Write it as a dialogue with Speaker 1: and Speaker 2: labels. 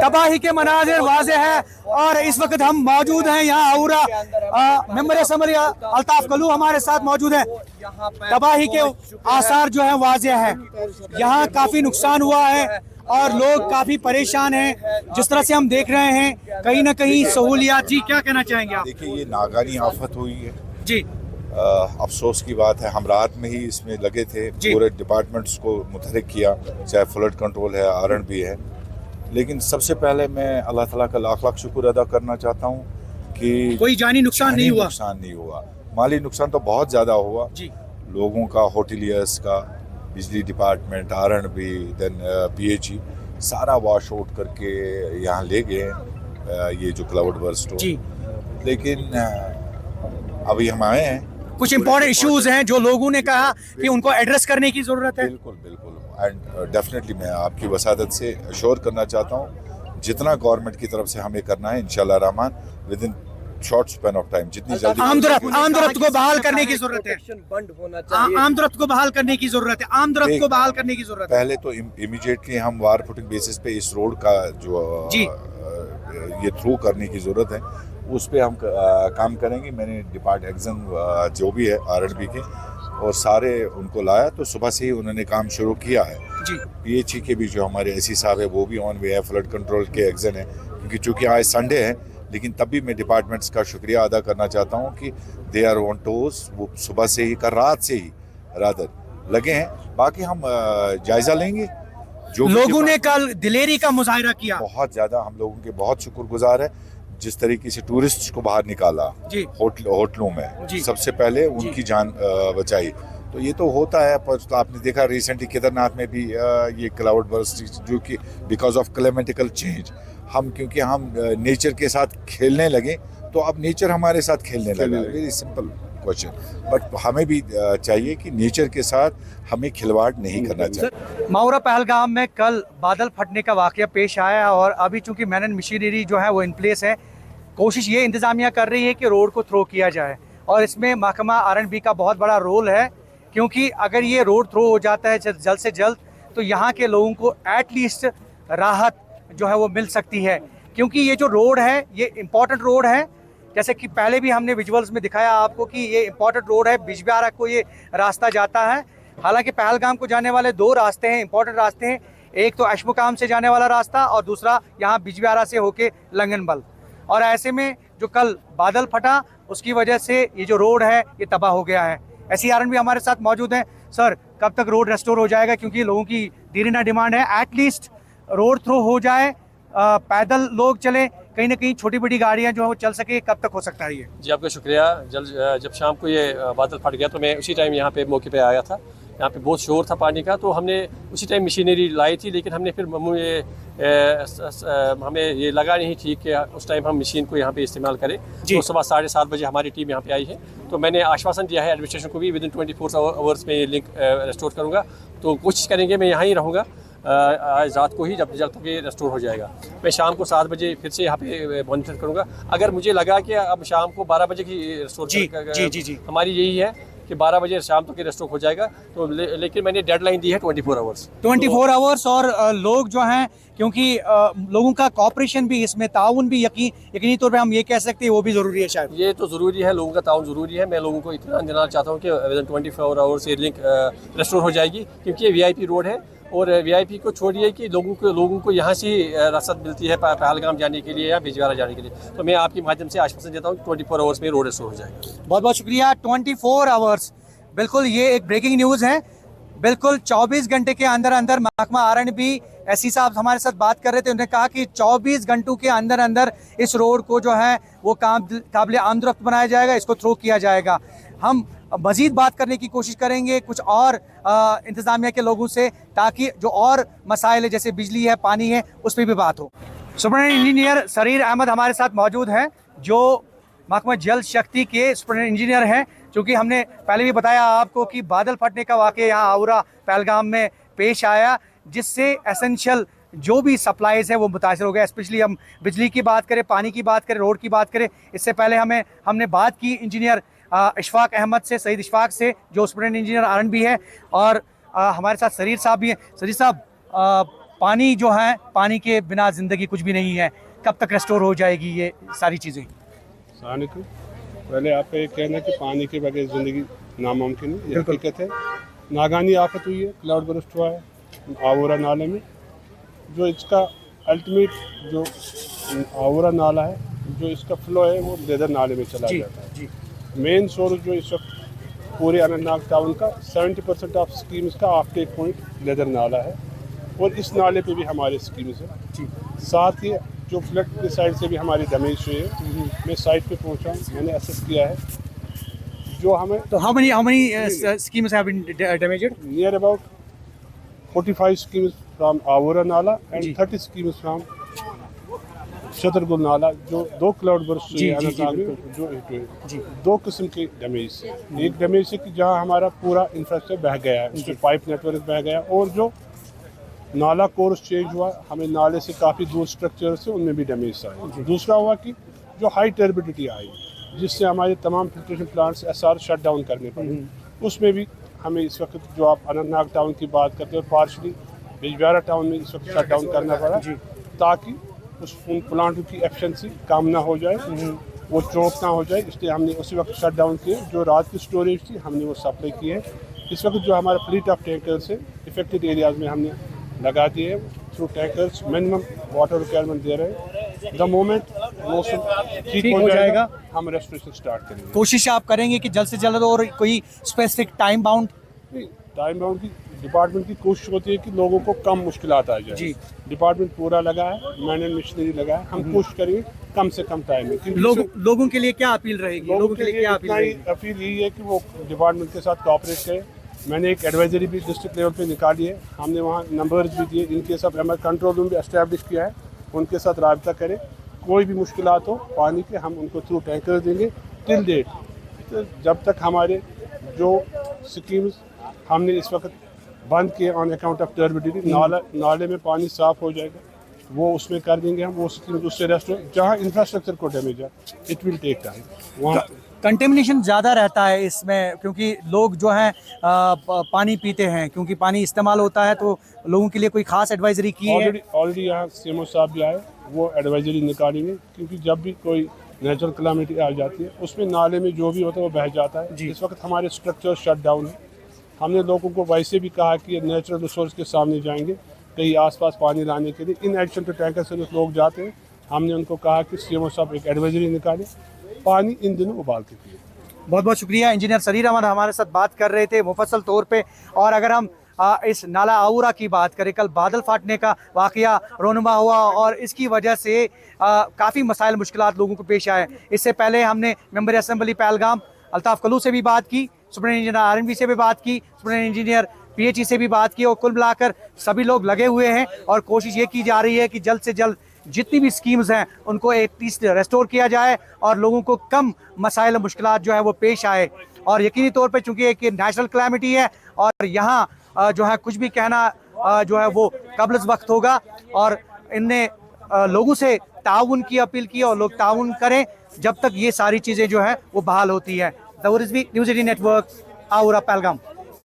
Speaker 1: तबाही के मनाजिर वाज़े है। और इस वक्त हम मौजूद हैं यहाँ आउरा, मेंबर असम्बली अल्ताफ कलू हमारे साथ मौजूद है। तबाही के आसार जो है वाज़े है, यहाँ काफी नुकसान हुआ है और लोग काफी परेशान हैं। जिस तरह से हम देख रहे हैं कहीं ना कहीं सहूलियात। जी क्या कहना चाहेंगे आप?
Speaker 2: देखिए, ये नागानी आफत हुई है
Speaker 1: जी।
Speaker 2: अफसोस की बात है, हम रात में ही इसमें लगे थे, पूरे डिपार्टमेंट्स को मुतहरिक किया, चाहे फ्लड कंट्रोल है, R&B है। लेकिन सबसे पहले मैं अल्लाह ताला का लाख लाख शुक्र अदा करना चाहता हूँ कि
Speaker 1: कोई जानी नुकसान नहीं हुआ।
Speaker 2: माली नुकसान तो बहुत ज़्यादा हुआ
Speaker 1: जी।
Speaker 2: लोगों का, होटलियर्स का, बिजली डिपार्टमेंट, R&B, देन PHE सारा वॉश आउट करके यहाँ ले गए ये जो क्लाउड बर्स्ट हो। लेकिन अभी हम आए हैं,
Speaker 1: कुछ इंपॉर्टेंट इश्यूज हैं जो लोगों ने कहा कि उनको एड्रेस करने की जरूरत है।
Speaker 2: बिल्कुल बिल्कुल, एंड डेफिनेटली मैं आपकी वसादत से अश्योर करना चाहता हूँ जितना गवर्नमेंट की तरफ से हमें करना है इंशाल्लाह Rahman with in short span of time, जितनी जल्दी
Speaker 1: आमदरफ्त को बहाल करने की जरूरत है।
Speaker 3: बंद होना चाहिए।
Speaker 1: आमदरफ्त को बहाल करने की जरूरत है। आमदरफ्त को बहाल करने की जरूरत है।
Speaker 2: पहले तो इमीडिएटली हम वार फुटिंग बेसिस पे इस रोड का जो ये थ्रू करने की जरूरत है उस पे हम काम करेंगे। मैंने एक्शन जो भी है R&B के और सारे उनको लाया, तो सुबह से ही उन्होंने काम शुरू किया है
Speaker 1: जी।
Speaker 2: PHE के भी जो हमारे SC साहब है वो भी ऑन वे है, फ्लड कंट्रोल के एक्शन है, क्योंकि चूंकि आज संडे है। लेकिन तब भी मैं डिपार्टमेंट्स का शुक्रिया अदा करना चाहता हूँ कि दे आर ऑन टोज, वो सुबह से ही रात से ही रादर लगे हैं। बाकी हम जायजा लेंगे। जो
Speaker 1: लोगों ने कल दिलेरी का मुजाहिरा किया,
Speaker 2: बहुत ज़्यादा हम लोगों के बहुत शुक्रगुजार है जिस तरीके से टूरिस्ट को बाहर निकाला होटलों में, सबसे पहले उनकी जान बचाई। तो ये तो होता है, पर तो आपने देखा रिसेंटली केदारनाथ में भी ये क्लाउड बर्स्ट जो कि बिकॉज ऑफ क्लाइमेटिकल चेंज, क्योंकि हम नेचर के साथ खेलने लगे तो अब नेचर हमारे साथ खेलने लगा। वेरी सिंपल क्वेश्चन, बट हमें भी चाहिए कि नेचर के साथ हमें खिलवाड़ नहीं करना चाहिए।
Speaker 1: माउरा पहलगाम में कल बादल फटने का वाकया पेश आया और अभी चूंकि मैनन मशीनरी जो है वो इन प्लेस है। कोशिश ये इंतज़ामिया कर रही है कि रोड को थ्रो किया जाए और इसमें महकमा R&B का बहुत बड़ा रोल है, क्योंकि अगर ये रोड थ्रो हो जाता है जल्द से जल्द तो यहाँ के लोगों को एटलीस्ट राहत जो है वो मिल सकती है। क्योंकि ये जो रोड है ये इम्पॉर्टेंट रोड है, जैसे कि पहले भी हमने विजुअल्स में दिखाया आपको कि ये इम्पॉर्टेंट रोड है, बिजबियारा को ये रास्ता जाता है। हालांकि पहलगाम को जाने वाले दो रास्ते हैं, इम्पॉर्टेंट रास्ते हैं, एक तो अशमुकाम से जाने वाला रास्ता और दूसरा यहाँ बिजबियारा से होके लंगनबल। और ऐसे में जो कल बादल फटा उसकी वजह से ये जो रोड है ये तबाह हो गया है। SC R&B हमारे साथ मौजूद हैं। सर, कब तक रोड रेस्टोर हो जाएगा? क्योंकि लोगों की दीरिना डिमांड है एटलीस्ट रोड थ्रो हो जाए, पैदल लोग चले, कहीं ना कहीं छोटी बड़ी गाड़ियां जो है वो चल सके। कब तक हो सकता है ये?
Speaker 4: जी आपका शुक्रिया। जब शाम को ये बादल फट गया तो मैं उसी टाइम यहाँ पे मौके पे आया था। यहाँ पे बहुत शोर था पानी का, तो हमने उसी टाइम मशीनरी लाई थी, लेकिन हमने फिर हमें ये लगा नहीं ठीक कि उस टाइम हम मशीन को यहाँ पे इस्तेमाल करें। तो सुबह 7:30 बजे हमारी टीम यहाँ पे आई है, तो मैंने आश्वासन दिया है एडमिनिस्ट्रेशन को भी विद इन 24 आवर्स में लिंक रेस्टोर करूँगा। तो कोशिश करेंगे, मैं यहाँ ही रहूँगा आज रात को ही, जब तक ये रेस्टोर हो जाएगा। मैं शाम को 7 बजे फिर से यहाँ पे मॉनिटर करूँगा। अगर मुझे लगा कि अब शाम को 12 बजे की रेस्टोर हमारी यही है कि 12 बजे शाम तक रेस्टोर हो जाएगा, तो लेकिन मैंने डेडलाइन दी है 24 आवर्स।
Speaker 1: 24 आवर्स। और लोग जो हैं, क्योंकि लोगों का कॉपरेशन भी इसमें, ताउन भी यकीनी तौर पे हम ये कह सकते हैं वो भी ज़रूरी है। शायद
Speaker 4: ये तो ज़रूरी है, लोगों का ताउन ज़रूरी है। मैं लोगों को इतना देना चाहता हूँ कि विद इन 24 आवर्स ये लिंक रेस्टोर हो जाएगी, क्योंकि ये VIP रोड है और VIP को छोड़िए कि लोगों को यहाँ से रसद मिलती है पहलगाम जाने के लिए या बिजबियारा जाने के लिए। तो मैं आपके माध्यम से आश्वासन देता हूँ कि 24 आवर्स में रोड रेस्टोर हो जाएगा।
Speaker 1: बहुत बहुत शुक्रिया। 24 आवर्स, बिल्कुल ये एक ब्रेकिंग न्यूज़ है। बिल्कुल 24 घंटे के अंदर अंदर महकमा R&B SC साहब हमारे साथ बात कर रहे थे। उन्होंने कहा कि 24 घंटों के अंदर अंदर इस रोड को जो है वो काबिल आमदरफ्त बनाया जाएगा, इसको थ्रो किया जाएगा। हम मज़ीद बात करने की कोशिश करेंगे कुछ और इंतज़ामिया के लोगों से, ताकि जो और मसाइल है जैसे बिजली है, पानी है, उस पर भी बात हो। सुपरिटेंडेंट इंजीनियर सरीर अहमद हमारे साथ मौजूद हैं, जो महकमा जल शक्ति के सुपरिटेंडेंट इंजीनियर हैं। चूँकि हमने पहले भी बताया आपको कि बादल फटने का वाक़या यहाँ आउरा पहलगाम में पेश आया, जिससे एसेंशियल जो भी सप्लाईज़ है वो मुतासर हो गया। स्पेशली हम बिजली की बात करें, पानी की बात करें, रोड की बात करें। इससे पहले हमने बात की इंजीनियर इशफाक अहमद से, सईद इशफाक से, जो सुपरिटेंडेंट इंजीनियर R&B है, और हमारे साथ सरीर साहब भी हैं। सरीर साहब, पानी जो है, पानी के बिना ज़िंदगी कुछ भी नहीं है, कब तक रेस्टोर हो जाएगी ये सारी चीज़ें?
Speaker 3: पहले आपका ये कहना है कि पानी के बगैर ज़िंदगी नामुमकिन है, ये हकीकत है। नागानी आफत हुई है, क्लाउड बर्स्ट हुआ है आवोरा नाले में। जो इसका अल्टीमेट जो आवोरा नाला है, जो इसका फ्लो है वो लेदर नाले में चला जाता है। मेन सोर्स जो इस वक्त पूरे अनंतनाग टाउन का 70% ऑफ स्कीम्स का ऑफटेक पॉइंट लेदर नाला है, और इस नाले पे भी हमारे स्कीम्स है। साथ ही जो फ्लड की साइड से भी हमारी डैमेज हुई है, मैं साइट पे पहुंचा हूँ, मैंने असेस किया है। जो हमें
Speaker 1: तो how many schemes have been damaged?
Speaker 3: Near about 45 schemes from Aru nala and 30 schemes from छतरगुल नाला, जो 2 क्लाउड बर्स्ट हुए अनंतनाग में, जो हिट हुए। 2 किस्म के डैमेज है। एक डैमेज है कि जहाँ हमारा पूरा इंफ्रास्ट्रक्चर बह गया है, उसमें पाइप नेटवर्क बह गया, और जो नाला कोर्स चेंज हुआ, हमें नाले से काफ़ी दूर स्ट्रक्चर से उनमें भी डैमेज आए। दूसरा हुआ कि जो हाई टर्बिडिटी आई, जिससे हमारे तमाम filtration plants SR shut down करने पड़े, उसमें भी हमें इस वक्त जो आप अनंतनाग टाउन की बात करते हो, पार्शली बिजबिहारा टाउन में इस वक्त शट डाउन करना पड़ा, ताकि उन प्लांटों की एफिशिएंसी कम ना हो जाए, वो चौक ना हो जाए। इसलिए हमने उसी वक्त शट डाउन किए। जो रात की स्टोरेज थी हमने वो सप्लाई की है। इस वक्त जो हमारा फ्लीट ऑफ टैंकर्स है इफेक्टेड एरियाज में हमने लगा दिए हैं, through tankers minimum water requirement दे रहे हैं। द मोमेंट मौसम ठीक हो जाएगा, हम रेस्टोरेशन स्टार्ट करेंगे।
Speaker 1: कोशिश आप करेंगे कि जल्द से जल्द, और कोई specific time bound?
Speaker 3: Time bound की डिपार्टमेंट की कोशिश होती है कि लोगों को कम मुश्किलात आ जाए। डिपार्टमेंट पूरा लगा है, मैन एंड मशीनरी लगा है, हम कोशिश करेंगे कम से कम टाइम में।
Speaker 1: लोगों के लिए क्या अपील रहेगी?
Speaker 3: लोगों के लिए क्या अपील यही है कि वो डिपार्टमेंट के साथ कोऑपरेट करें। मैंने एक एडवाइजरी भी डिस्ट्रिक्ट लेवल पे निकाली है, हमने वहाँ नंबर्स भी दिए, इनके साथ हमारे कंट्रोल रूम भी एस्टैब्लिश किया है, उनके साथ राब्ता करें। कोई भी मुश्किलात हो पानी के, हम उनको थ्रू टैंकर देंगे। टिल डेट, तो जब तक हमारे जो स्कीम्स हमने इस वक्त बंद किए ऑन अकाउंट ऑफ टर्बिडिटी, नाले में पानी साफ हो जाएगा, वो उसमें कर देंगे हम। वो स्कीम उससे रेस्ट हो, जहाँ इंफ्रास्ट्रक्चर को डैमेज है, इट विल टेक टाइम। वहाँ
Speaker 1: कंटेमिनेशन ज़्यादा रहता है इसमें, क्योंकि लोग जो हैं पानी पीते हैं, क्योंकि पानी इस्तेमाल होता है। तो लोगों के लिए कोई खास एडवाइजरी की है?
Speaker 3: ऑलरेडी यहाँ सीएमओ साहब भी आए, वो एडवाइजरी निकालेंगे, क्योंकि जब भी कोई नेचुरल कैलामिटी आ जाती है, उसमें नाले में जो भी होता है वो बह जाता है। इस वक्त हमारे स्ट्रक्चर शट डाउन है। हमने लोगों को वैसे भी कहा कि नेचुरल रिसोर्स के सामने जाएंगे कहीं आसपास पानी लाने के लिए। In addition to tanker service लोग जाते हैं, हमने उनको कहा कि सीएमओ साहब एक एडवाइजरी निकालें, पानी इन दिनों उबाल के पिए।
Speaker 1: बहुत बहुत शुक्रिया। इंजीनियर सरीर अहमद हमारे साथ बात कर रहे थे मुफस्सल तौर पे। और अगर हम इस नाला आउरा की बात करें, कल बादल फाटने का वाक़या रोनुमा हुआ और इसकी वजह से काफ़ी मसाइल मुश्किलात लोगों को पेश आए। इससे पहले हमने मेंबर असेंबली पहलगाम अल्ताफ़ कलू से भी बात की, सुप्रीम इंजीनियर RNB से भी बात की, सुप्रीम इंजीनियर PHE से भी बात की, और कुल मिलाकर सभी लोग लगे हुए हैं और कोशिश ये की जा रही है कि जल्द से जल्द जितनी भी स्कीम्स हैं उनको एटलीस्ट रेस्टोर किया जाए और लोगों को कम मसाइल मुश्किलात जो है वो पेश आए। और यकीनी तौर पे चूँकि एक नेशनल क्लैमिटी है और यहाँ जो है कुछ भी कहना जो है वो कब्ल वक्त होगा। और इनने लोगों से ताउन की अपील की और लोग ताउन करें जब तक ये सारी चीज़ें जो है वो बहाल होती है। The Rizvi news 18 network, Aru Pahalgam.